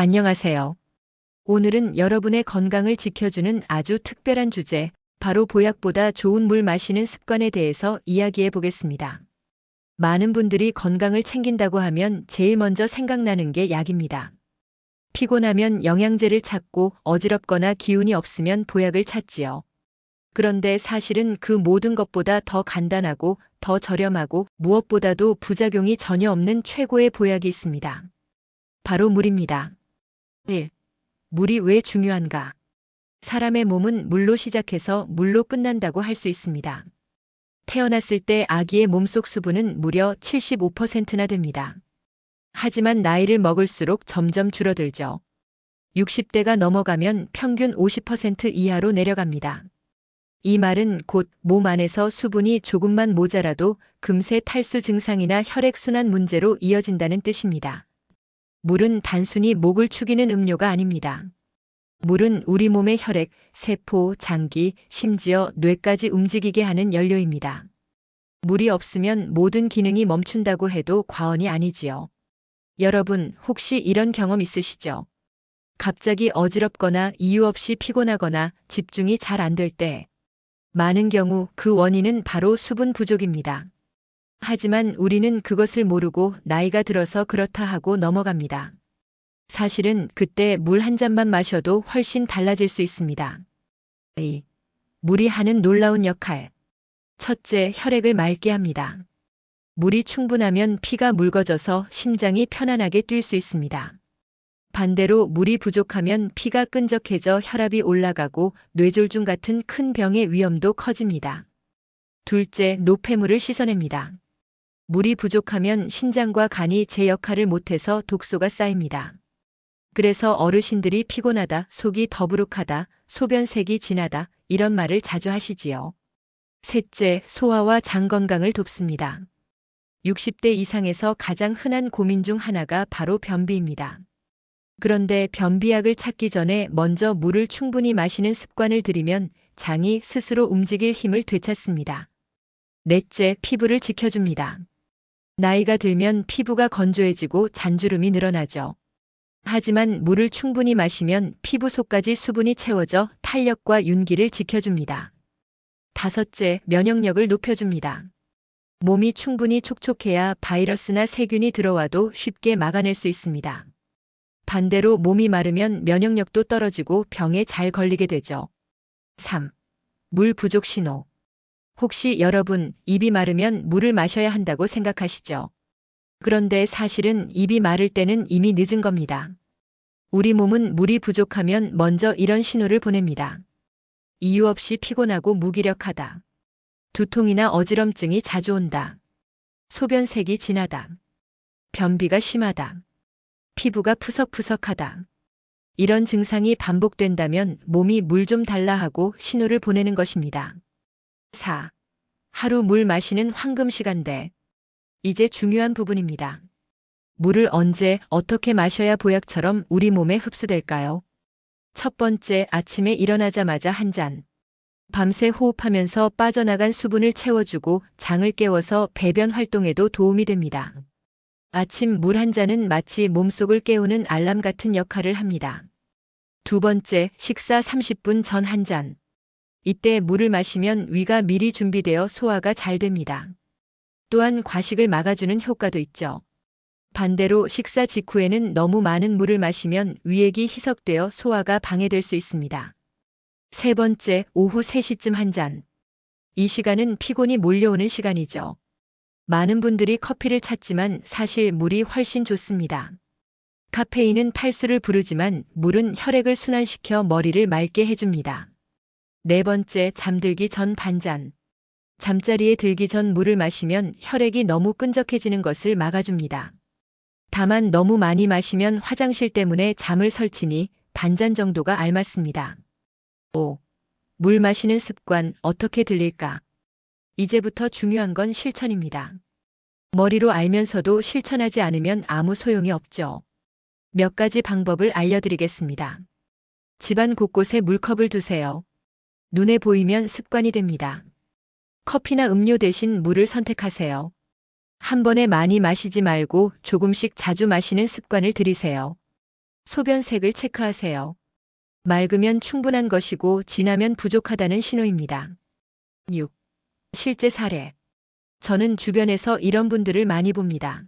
안녕하세요. 오늘은 여러분의 건강을 지켜주는 아주 특별한 주제, 바로 보약보다 좋은 물 마시는 습관에 대해서 이야기해 보겠습니다. 많은 분들이 건강을 챙긴다고 하면 제일 먼저 생각나는 게 약입니다. 피곤하면 영양제를 찾고 어지럽거나 기운이 없으면 보약을 찾지요. 그런데 사실은 그 모든 것보다 더 간단하고 더 저렴하고 무엇보다도 부작용이 전혀 없는 최고의 보약이 있습니다. 바로 물입니다. 1. 물이 왜 중요한가? 사람의 몸은 물로 시작해서 물로 끝난다고 할 수 있습니다. 태어났을 때 아기의 몸속 수분은 무려 75%나 됩니다. 하지만 나이를 먹을수록 점점 줄어들죠. 60대가 넘어가면 평균 50% 이하로 내려갑니다. 이 말은 곧 몸 안에서 수분이 조금만 모자라도 금세 탈수 증상이나 혈액순환 문제로 이어진다는 뜻입니다. 물은 단순히 목을 축이는 음료가 아닙니다. 물은 우리 몸의 혈액, 세포, 장기, 심지어 뇌까지 움직이게 하는 연료입니다. 물이 없으면 모든 기능이 멈춘다고 해도 과언이 아니지요. 여러분, 혹시 이런 경험 있으시죠? 갑자기 어지럽거나 이유 없이 피곤하거나 집중이 잘 안 될 때. 많은 경우 그 원인은 바로 수분 부족입니다. 하지만 우리는 그것을 모르고 나이가 들어서 그렇다 하고 넘어갑니다. 사실은 그때 물 한 잔만 마셔도 훨씬 달라질 수 있습니다. 2. 물이 하는 놀라운 역할. 첫째, 혈액을 맑게 합니다. 물이 충분하면 피가 묽어져서 심장이 편안하게 뛸 수 있습니다. 반대로 물이 부족하면 피가 끈적해져 혈압이 올라가고 뇌졸중 같은 큰 병의 위험도 커집니다. 둘째, 노폐물을 씻어냅니다. 물이 부족하면 신장과 간이 제 역할을 못해서 독소가 쌓입니다. 그래서 어르신들이 피곤하다, 속이 더부룩하다, 소변색이 진하다 이런 말을 자주 하시지요. 셋째, 소화와 장 건강을 돕습니다. 60대 이상에서 가장 흔한 고민 중 하나가 바로 변비입니다. 그런데 변비약을 찾기 전에 먼저 물을 충분히 마시는 습관을 들이면 장이 스스로 움직일 힘을 되찾습니다. 넷째, 피부를 지켜줍니다. 나이가 들면 피부가 건조해지고 잔주름이 늘어나죠. 하지만 물을 충분히 마시면 피부 속까지 수분이 채워져 탄력과 윤기를 지켜줍니다. 다섯째, 면역력을 높여줍니다. 몸이 충분히 촉촉해야 바이러스나 세균이 들어와도 쉽게 막아낼 수 있습니다. 반대로 몸이 마르면 면역력도 떨어지고 병에 잘 걸리게 되죠. 3. 물 부족 신호. 혹시 여러분, 입이 마르면 물을 마셔야 한다고 생각하시죠? 그런데 사실은 입이 마를 때는 이미 늦은 겁니다. 우리 몸은 물이 부족하면 먼저 이런 신호를 보냅니다. 이유 없이 피곤하고 무기력하다. 두통이나 어지럼증이 자주 온다. 소변색이 진하다. 변비가 심하다. 피부가 푸석푸석하다. 이런 증상이 반복된다면 몸이 물 좀 달라 하고 신호를 보내는 것입니다. 4. 하루 물 마시는 황금 시간대. 이제 중요한 부분입니다. 물을 언제, 어떻게 마셔야 보약처럼 우리 몸에 흡수될까요? 첫 번째, 아침에 일어나자마자 한 잔. 밤새 호흡하면서 빠져나간 수분을 채워주고 장을 깨워서 배변 활동에도 도움이 됩니다. 아침 물 한 잔은 마치 몸속을 깨우는 알람 같은 역할을 합니다. 두 번째, 식사 30분 전 한 잔. 이때 물을 마시면 위가 미리 준비되어 소화가 잘 됩니다. 또한 과식을 막아주는 효과도 있죠. 반대로 식사 직후에는 너무 많은 물을 마시면 위액이 희석되어 소화가 방해될 수 있습니다. 세 번째, 오후 3시쯤 한 잔. 이 시간은 피곤이 몰려오는 시간이죠. 많은 분들이 커피를 찾지만 사실 물이 훨씬 좋습니다. 카페인은 탈수를 부르지만 물은 혈액을 순환시켜 머리를 맑게 해줍니다. 네 번째, 잠들기 전 반 잔. 잠자리에 들기 전 물을 마시면 혈액이 너무 끈적해지는 것을 막아줍니다. 다만 너무 많이 마시면 화장실 때문에 잠을 설치니 반잔 정도가 알맞습니다. 5. 물 마시는 습관 어떻게 들릴까? 이제부터 중요한 건 실천입니다. 머리로 알면서도 실천하지 않으면 아무 소용이 없죠. 몇 가지 방법을 알려드리겠습니다. 집안 곳곳에 물컵을 두세요. 눈에 보이면 습관이 됩니다. 커피나 음료 대신 물을 선택하세요. 한 번에 많이 마시지 말고 조금씩 자주 마시는 습관을 들이세요. 소변색을 체크하세요. 맑으면 충분한 것이고 진하면 부족하다는 신호입니다. 6. 실제 사례. 저는 주변에서 이런 분들을 많이 봅니다.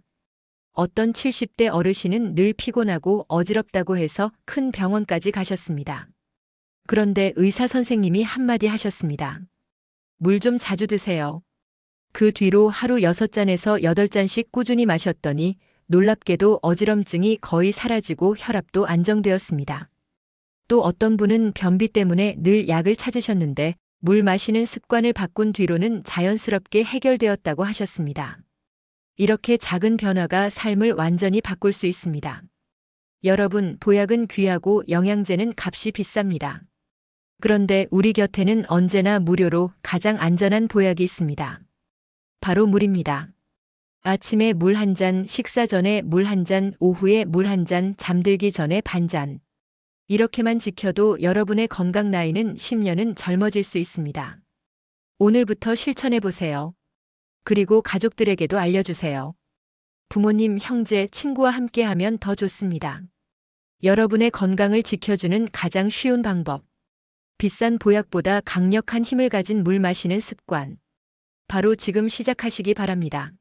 어떤 70대 어르신은 늘 피곤하고 어지럽다고 해서 큰 병원까지 가셨습니다. 그런데 의사 선생님이 한마디 하셨습니다. 물 좀 자주 드세요. 그 뒤로 하루 6잔에서 8잔씩 꾸준히 마셨더니 놀랍게도 어지럼증이 거의 사라지고 혈압도 안정되었습니다. 또 어떤 분은 변비 때문에 늘 약을 찾으셨는데 물 마시는 습관을 바꾼 뒤로는 자연스럽게 해결되었다고 하셨습니다. 이렇게 작은 변화가 삶을 완전히 바꿀 수 있습니다. 여러분, 보약은 귀하고 영양제는 값이 비쌉니다. 그런데 우리 곁에는 언제나 무료로 가장 안전한 보약이 있습니다. 바로 물입니다. 아침에 물 한 잔, 식사 전에 물 한 잔, 오후에 물 한 잔, 잠들기 전에 반 잔. 이렇게만 지켜도 여러분의 건강 나이는 10년은 젊어질 수 있습니다. 오늘부터 실천해 보세요. 그리고 가족들에게도 알려주세요. 부모님, 형제, 친구와 함께 하면 더 좋습니다. 여러분의 건강을 지켜주는 가장 쉬운 방법. 비싼 보약보다 강력한 힘을 가진 물 마시는 습관. 바로 지금 시작하시기 바랍니다.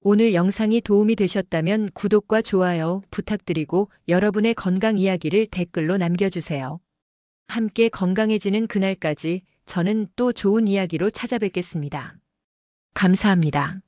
오늘 영상이 도움이 되셨다면 구독과 좋아요 부탁드리고 여러분의 건강 이야기를 댓글로 남겨주세요. 함께 건강해지는 그날까지 저는 또 좋은 이야기로 찾아뵙겠습니다. 감사합니다.